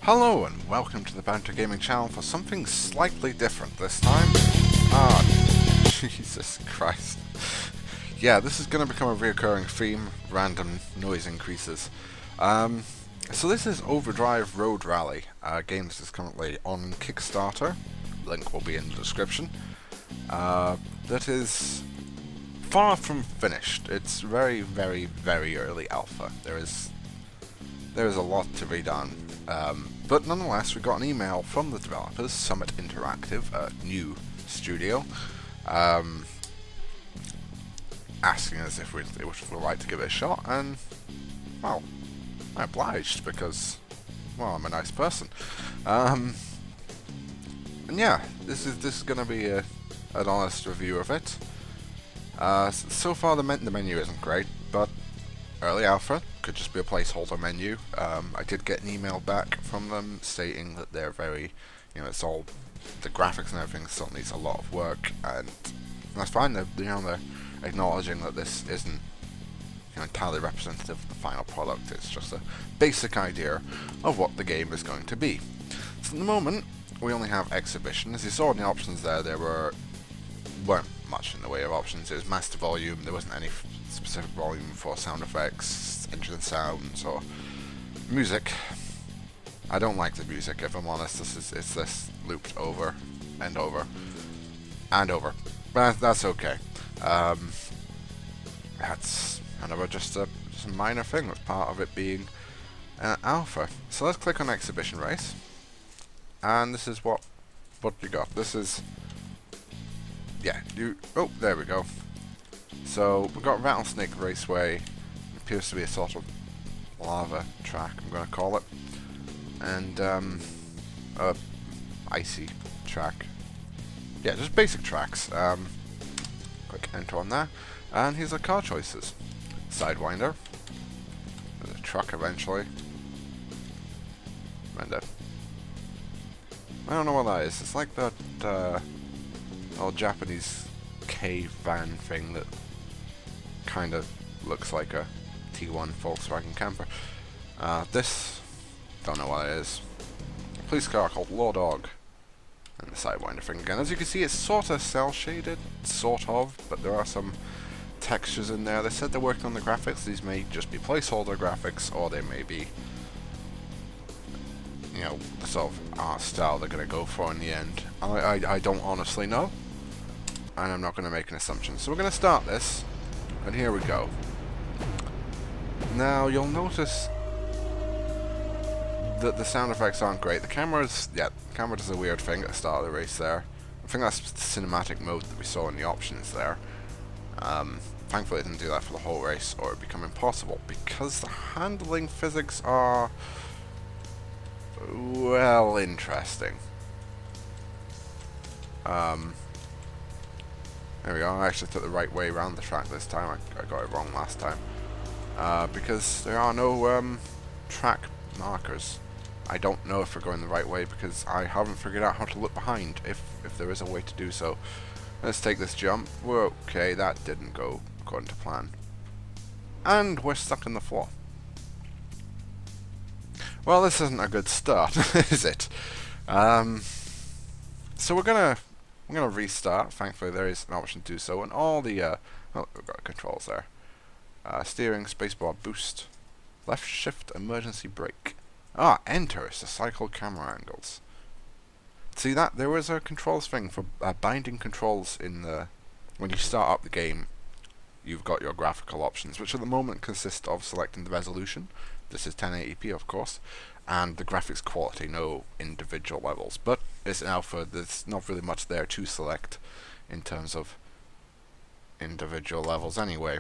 Hello and welcome to the Banter Gaming Channel for something slightly different this time. Jesus Christ. Yeah, this is going to become a recurring theme, random noise increases. So this is Overdrive Road Rally, a game that is currently on Kickstarter, link will be in the description. That is far from finished. It's very, very, very early alpha. There is a lot to be done. But nonetheless, we got an email from the developers, Summit Interactive, a new studio, asking us if we'd like to give it a shot, and, well, I obliged because, well, I'm a nice person. And yeah, this is going to be an honest review of it. So far the menu isn't great, but early alpha could just be a placeholder menu. I did get an email back from them stating that they're very, it's all, the graphics and everything still needs a lot of work, and that's fine. They're acknowledging that this isn't entirely representative of the final product. It's just a basic idea of what the game is going to be. So at the moment, we only have exhibition. As you saw in the options there weren't much in the way of options. It was master volume. There wasn't any specific volume for sound effects, engine sounds, or music. I don't like the music, if I'm honest. It's this looped over and over and over, but that's okay. That's kind of just a minor thing. That's part of it being an alpha. So let's click on exhibition race, and this is what you got. This is oh, there we go. So we've got Rattlesnake Raceway. It appears to be a sort of lava track, I'm going to call it, and icy track. Yeah, just basic tracks. Click enter on there, and here's the car choices. Sidewinder. There's a truck eventually. And I don't know what that is. It's like that old Japanese cave van thing that kind of looks like a T1 Volkswagen camper. This, don't know what it is. A police car called Law Dog. And the Sidewinder thing again. As you can see, it's sort of cell shaded, sort of, but there are some textures in there. They said they're working on the graphics. These may just be placeholder graphics, or they may be, the sort of art style they're going to go for in the end. I don't honestly know, and I'm not going to make an assumption. So we're going to start this, and here we go. Now you'll notice that the sound effects aren't great. The camera does a weird thing at the start of the race there. I think that's the cinematic mode that we saw in the options there. Thankfully it didn't do that for the whole race, or it would become impossible, because the handling physics are, well, interesting. There we go. I actually took the right way around the track this time. I got it wrong last time. Because there are no track markers. I don't know if we're going the right way because I haven't figured out how to look behind, if there is a way to do so. Let's take this jump. We're okay, that didn't go according to plan. And we're stuck in the floor. Well, this isn't a good start, is it? So we're gonna restart. Thankfully there is an option to do so, and all the oh, we've got controls there. Steering, spacebar boost, left shift, emergency brake. Enter is to cycle camera angles. See that? There was a controls thing for binding controls in the, when you start up the game, you've got your graphical options, which at the moment consist of selecting the resolution. This is 1080p, of course, and the graphics quality, no individual levels. But it's an alpha, there's not really much there to select in terms of individual levels anyway.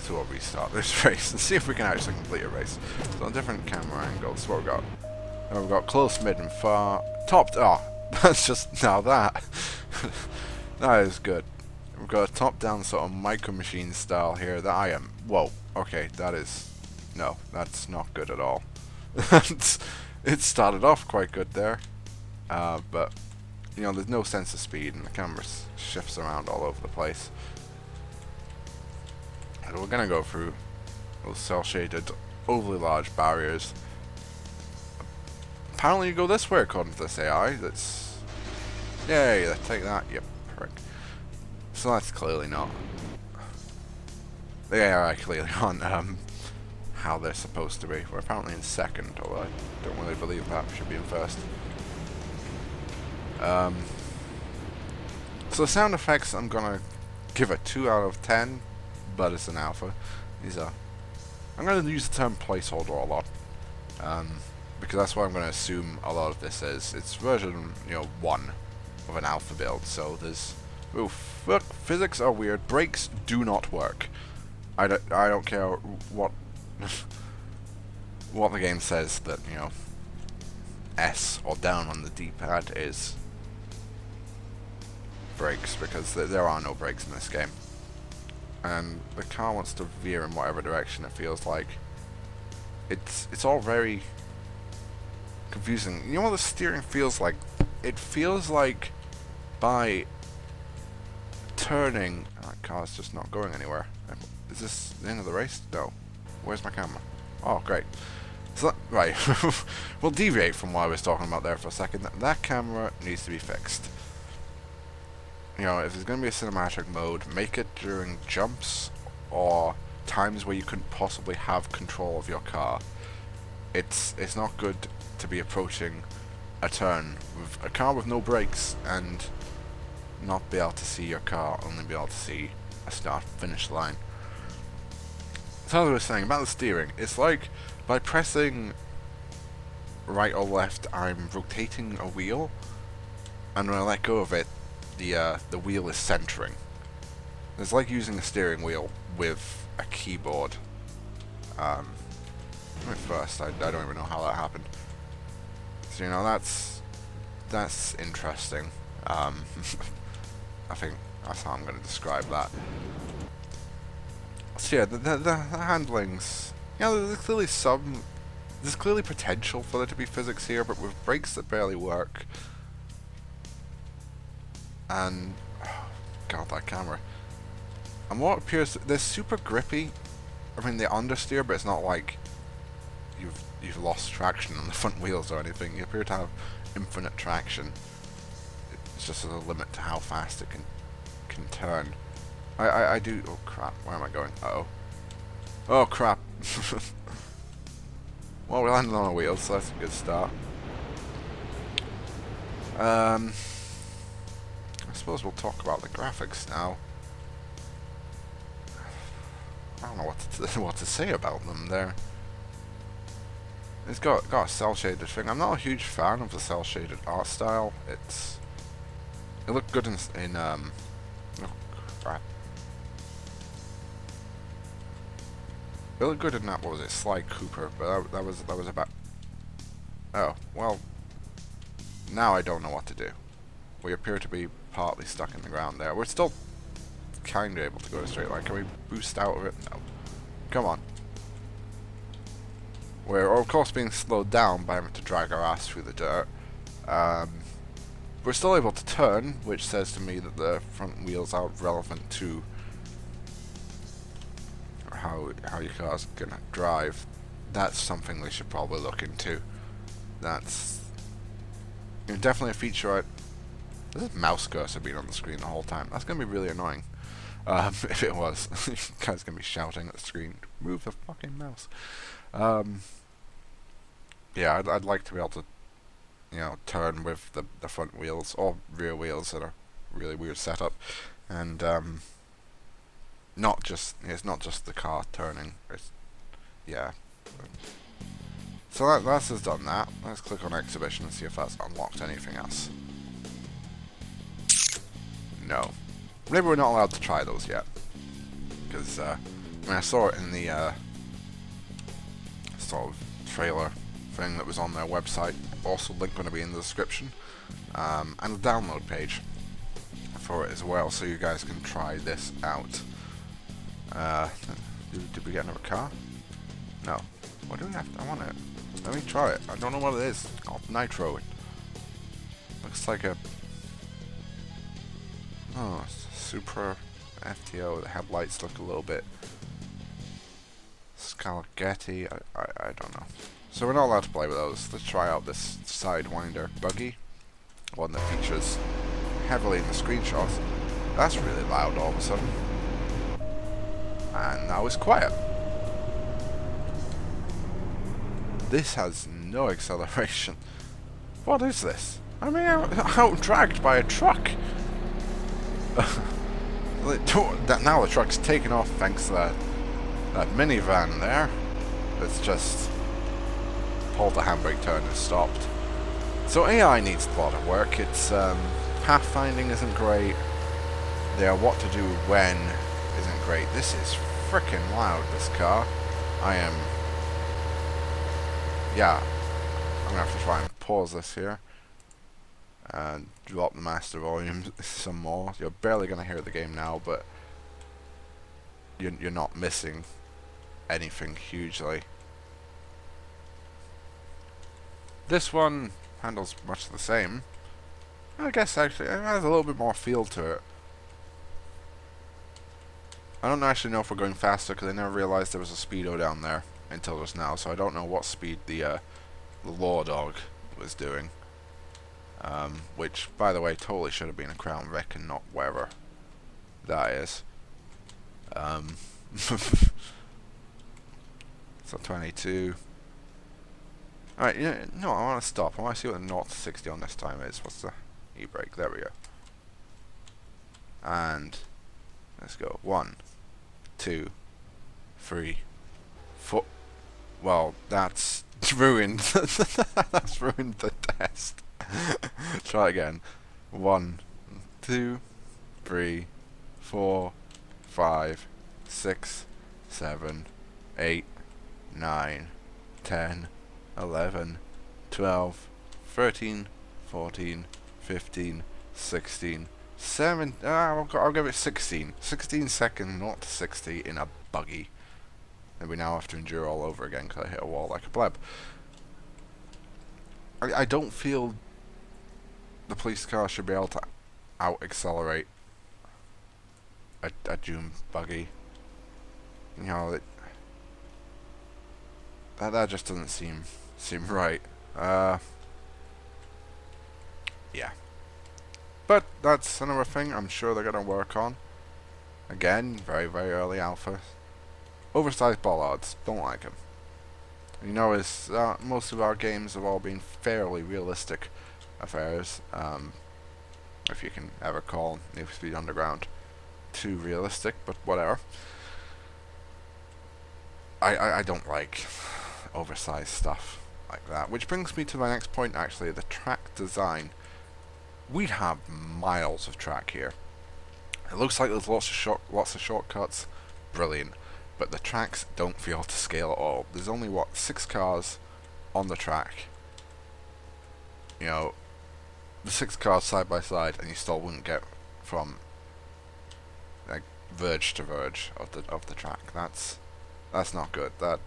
So we'll restart this race and see if we can actually complete a race. So on different camera angles, what we've got? We've got close, mid, and far. Top. That's just now that. That is good. We've got a top-down sort of micro machine style here that I am. Whoa. Okay, that is. No, that's not good at all. It started off quite good there, but there's no sense of speed, and the camera shifts around all over the place. And we're gonna go through those cell-shaded, overly large barriers apparently you go this way according to this AI. That's... Yay, let's take that, you prick. So that's clearly not... The AI clearly on how they're supposed to be. We're apparently in second, although I don't really believe that. We should be in first. So the sound effects, I'm gonna give a 2 out of 10, but it's an alpha. These are... I'm gonna use the term placeholder a lot, because that's what I'm gonna assume a lot of this is. It's version, 1 of an alpha build, so there's... Oh, fuck, physics are weird. Brakes do not work. I don't care what what the game says that, S or down on the D-pad is brakes, because there are no brakes in this game. And the car wants to veer in whatever direction it feels like. It's all very confusing. You know what the steering feels like? It feels like by turning... Oh, that car's just not going anywhere. Is this the end of the race? No. Where's my camera? Oh, great. So right, we'll deviate from what I was talking about there for a second. That camera needs to be fixed. If there's going to be a cinematic mode, make it during jumps or times where you couldn't possibly have control of your car. It's not good to be approaching a turn with a car with no brakes and not be able to see your car, only be able to see a start-finish line. So as I was saying about the steering, it's like by pressing right or left, I'm rotating a wheel, and when I let go of it, the wheel is centering. It's like using a steering wheel with a keyboard. At first, I don't even know how that happened. So that's interesting. I think that's how I'm going to describe that. So yeah, the handlings, there's clearly potential for there to be physics here, but with brakes that barely work, and oh, God, that camera, and what appears, they're super grippy. I mean, they understeer, but it's not like you've lost traction on the front wheels or anything. You appear to have infinite traction. It's just a limit to how fast it can turn. I do... Oh crap, where am I going? Uh-oh. Oh crap. Well, we landed on our wheels, so that's a good start. I suppose we'll talk about the graphics now. I don't know what to say about them there. It's got a cel-shaded thing. I'm not a huge fan of the cel-shaded art style. It looked good in oh crap. It looked good in that, what was it, Sly Cooper, but that was about... Oh, well, now I don't know what to do. We appear to be partly stuck in the ground there. We're still kind of able to go a straight line. Can we boost out of it? No. Come on. We're, of course, being slowed down by having to drag our ass through the dirt. We're still able to turn, which says to me that the front wheels are relevant to how your car's gonna drive. That's something they should probably look into. That's definitely a feature. This mouse cursor being on the screen the whole time. That's gonna be really annoying. If it was, you guys gonna be shouting at the screen, "Move the fucking mouse." Yeah, I'd like to be able to, turn with the front wheels or rear wheels in a really weird setup, and it's not just the car turning. It's, yeah. So that has done that. Let's click on exhibition and see if that's unlocked anything else. No. Maybe we're not allowed to try those yet, because I saw it in the sort of trailer thing that was on their website. Also, link going to be in the description, and a download page for it as well, so you guys can try this out. Did we get another car? No. What do we have? I want it. Let me try it. I don't know what it is. I'll nitro it. Looks like a... Oh, Supra FTO. The headlights look a little bit... Scalgetti. I don't know. So we're not allowed to play with those. Let's try out this Sidewinder buggy, one that features heavily in the screenshots. That's really loud all of a sudden. And now it's quiet. This has no acceleration. What is this? I mean, out-dragged by a truck. Now the truck's taken off thanks to that minivan there. It's just pulled the handbrake turn and stopped. So AI needs a lot of work. Its pathfinding isn't great. What to do when isn't great. This is freaking loud, this car. Yeah, I'm gonna have to try and pause this here and drop the master volume some more. You're barely gonna hear the game now, but you're not missing anything hugely. This one handles much the same. I guess actually it has a little bit more feel to it. I don't actually know if we're going faster because I never realized there was a speedo down there until just now, so I don't know what speed the Law Dog was doing. Which, by the way, totally should have been a Crown Vic and not wherever that is. So 22. Alright, no, I want to stop. I want to see what the 0 to 60 on this time is. What's the e-brake? There we go. And let's go. 1, 2, 3, 4. Well, that's ruined. That's ruined the test. Try again. 1, 2, 3, 4, 5, 6, 7, 8, 9, 10, 11, 12, 13, 14, 15, 16, 17. I'll give it 16. 16 seconds, not 60 in a buggy. And we now have to endure all over again because I hit a wall like a pleb. I don't feel the police car should be able to out-accelerate a Doom buggy. You know, that just doesn't seem right. Yeah. But that's another thing I'm sure they're going to work on. Again, very, very early alpha. Oversized bollards. Don't like them. You know, most of our games have all been fairly realistic affairs. If you can ever call Need for Speed Underground too realistic, but whatever. I don't like oversized stuff like that. Which brings me to my next point, actually, the track design. We have miles of track here. It looks like there's lots of shortcuts. Brilliant. But the tracks don't feel to scale at all. There's only, what, 6 cars on the track. You know, the 6 cars side by side, and you still wouldn't get from like verge to verge of the track. That's not good. That,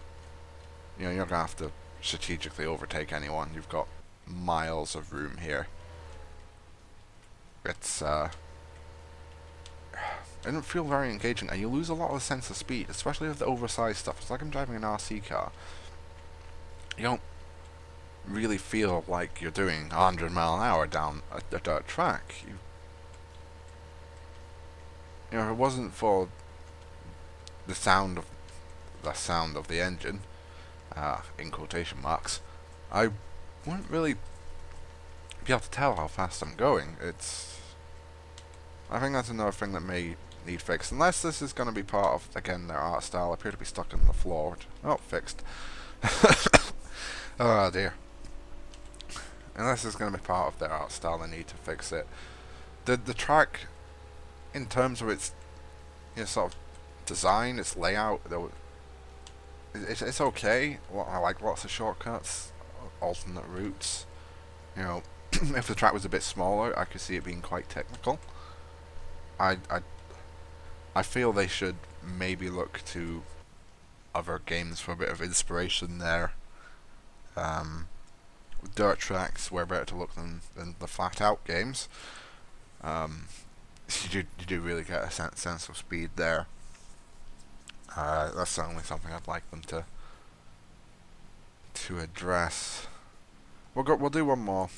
you know, you're gonna have to strategically overtake anyone. You've got miles of room here. It's it doesn't feel very engaging, and you lose a lot of the sense of speed, especially with the oversized stuff. It's like I'm driving an RC car. You don't really feel like you're doing 100 mile an hour down a dirt track. You know, if it wasn't for the sound of the engine, in quotation marks, I wouldn't really be able to tell how fast I'm going. I think that's another thing that may need fixed, unless this is going to be part of, again, their art style. I appear to be stuck on the floor. Oh, fixed. Oh dear. Unless it's going to be part of their art style, they need to fix it. The track, in terms of its, you know, sort of design, its layout, it's okay. I like lots of shortcuts, alternate routes. You know, if the track was a bit smaller, I could see it being quite technical. I feel they should maybe look to other games for a bit of inspiration there. Dirt tracks were better to look than the flat out games. You do really get a sense of speed there. That's certainly something I'd like them to address. We'll do one more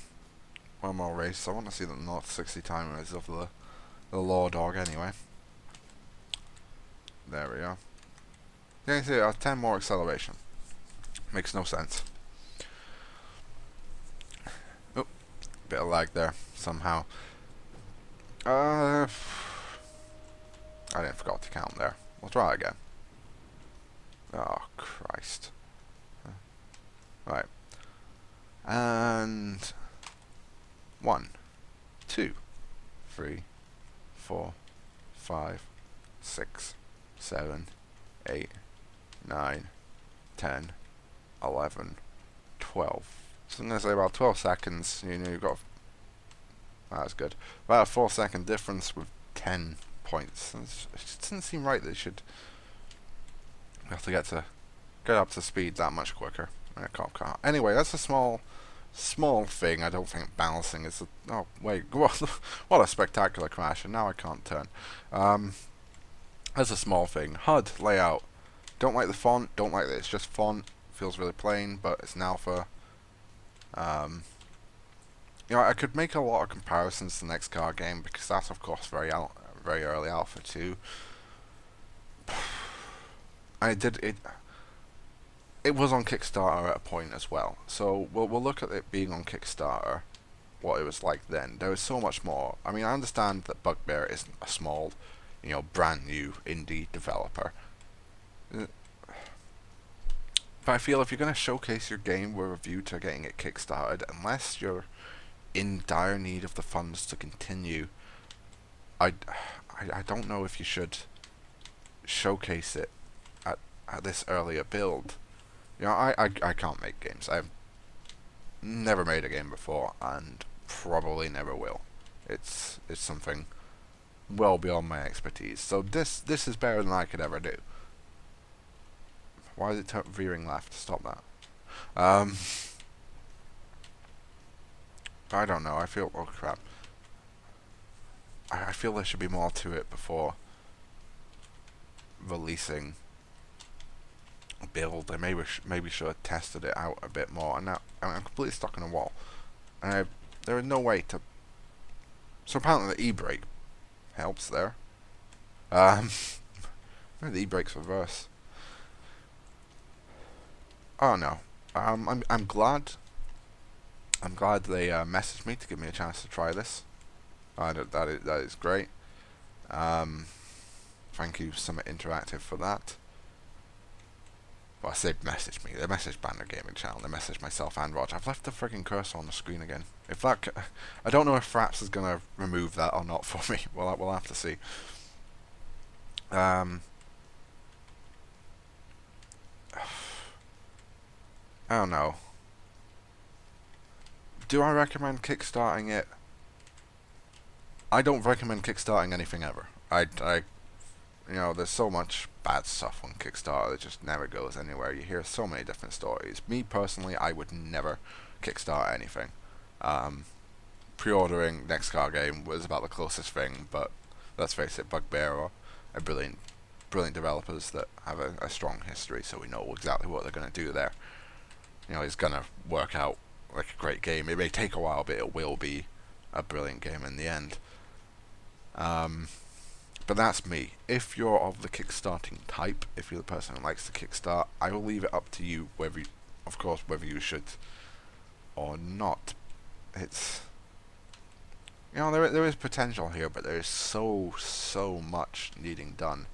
race. I want to see the North 60 timers of the Law Dog anyway. There we are. You can see 10 more acceleration. Makes no sense. Oh, bit of lag there somehow. I didn't forgot to count there. We'll try again. Oh Christ. Right. And 1, 2, 3, 4, 5, 6, 7, 8, 9, 10, 11, 12. So I'm going to say about 12 seconds. You know, you've got. That's good. About a 4-second difference with 10 points. It just doesn't seem right. They should have to get up to speed that much quicker in a cop car. Anyway, that's a small thing. I don't think balancing is. Oh wait, what a spectacular crash! And now I can't turn. That's a small thing. HUD layout. Don't like the font. Don't like that. It's just font. Feels really plain, but it's an alpha. You know, I could make a lot of comparisons to the next car game because that's of course very early alpha too. It was on Kickstarter at a point as well, so we'll look at it being on Kickstarter, what it was like then. There was so much more. I mean, I understand that Bugbear isn't a small, you know, brand new indie developer, but I feel if you're going to showcase your game with a view to getting it kickstarted, unless you're in dire need of the funds to continue, I don't know if you should showcase it at this earlier build. You know, I can't make games. I've never made a game before, and probably never will. It's something well beyond my expertise. So this is better than I could ever do. Why is it veering left? Stop that. I don't know. I feel. Oh crap. I feel there should be more to it before releasing a build. I maybe should have tested it out a bit more. And now I'm completely stuck on a wall. And there is no way to. So apparently the e-brake helps there. Maybe the e-brake's reverse. Oh no. I'm glad. I'm glad they messaged me to give me a chance to try this. That is great. Thank you, Summit Interactive, for that. Well, I say message me. They messaged BanterGamingChannel. They messaged myself and Roger. I've left the frigging cursor on the screen again. If that, I don't know if Fraps is gonna remove that or not for me. We'll have to see. I don't know. Do I recommend kickstarting it? I don't recommend kickstarting anything ever. You know, there's so much bad stuff on Kickstarter that just never goes anywhere. You hear so many different stories. Me personally, I would never kickstart anything. Pre-ordering next car game was about the closest thing, but let's face it, Bugbear are brilliant developers that have a strong history, so we know exactly what they're going to do there. You know, it's going to work out like a great game. It may take a while, but it will be a brilliant game in the end. But that's me. If you're of the kickstarting type, if you're the person who likes to kickstart, I will leave it up to you whether you should or not. It's, you know, there is potential here, but there is so much needing done.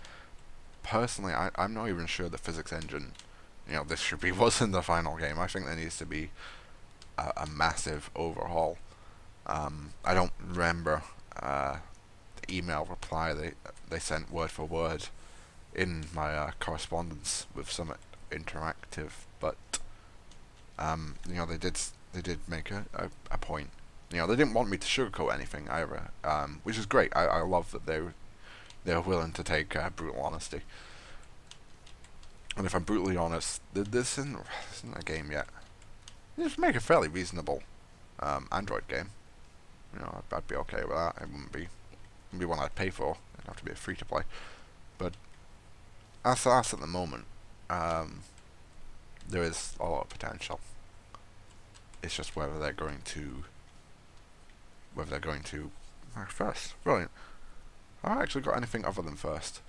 Personally, I'm not even sure the physics engine, you know, this should be was in the final game. I think there needs to be a massive overhaul. I don't remember the email reply they sent word for word in my correspondence with Summit Interactive, but you know, they did make a point. You know, they didn't want me to sugarcoat anything either, which is great. I love that they're willing to take brutal honesty. And if I'm brutally honest, this isn't a game yet. Just make a fairly reasonable Android game. You know, I'd be okay with that. It wouldn't be one I'd pay for. It'd have to be a free-to-play. But that's at the moment. there is a lot of potential. It's just whether they're going to first. Brilliant. Have I actually got anything other than first?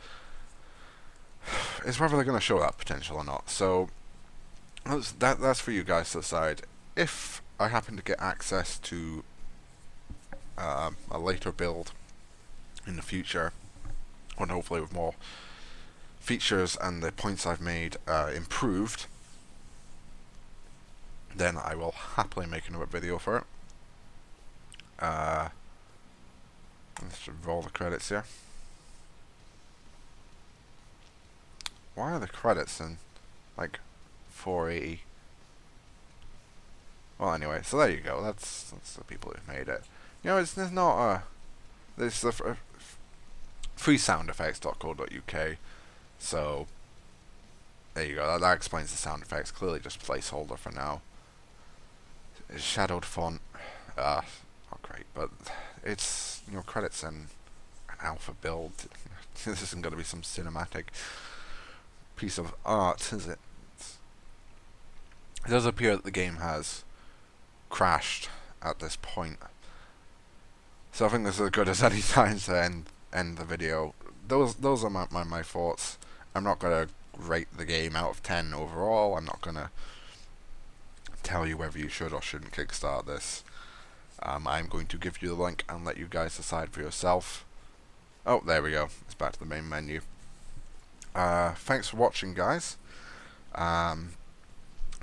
It's whether they're going to show that potential or not. So that's for you guys to decide. If I happen to get access to a later build in the future, and hopefully with more features and the points I've made improved, then I will happily make another video for it. Let's roll the credits here. Why are the credits in like 480? Well, anyway, so there you go. That's the people who made it. You know, there's not a there's the freesoundeffects.co.uk. So there you go. That explains the sound effects. Clearly, just placeholder for now. It's shadowed font. Not great, but it's, you know, credits in an alpha build. This isn't going to be some cinematic piece of art, is it? It does appear that the game has crashed at this point, so I think this is as good as any time to end the video. Those are my thoughts. I'm not going to rate the game out of 10 overall. I'm not going to tell you whether you should or shouldn't kickstart this. I'm going to give you the link and let you guys decide for yourself. Oh, there we go. It's back to the main menu. Thanks for watching, guys.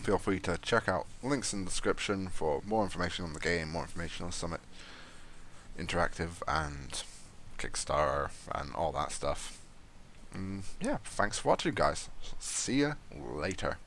Feel free to check out links in the description for more information on the game, more information on Summit Interactive and Kickstarter and all that stuff. Yeah, thanks for watching, guys. See ya later.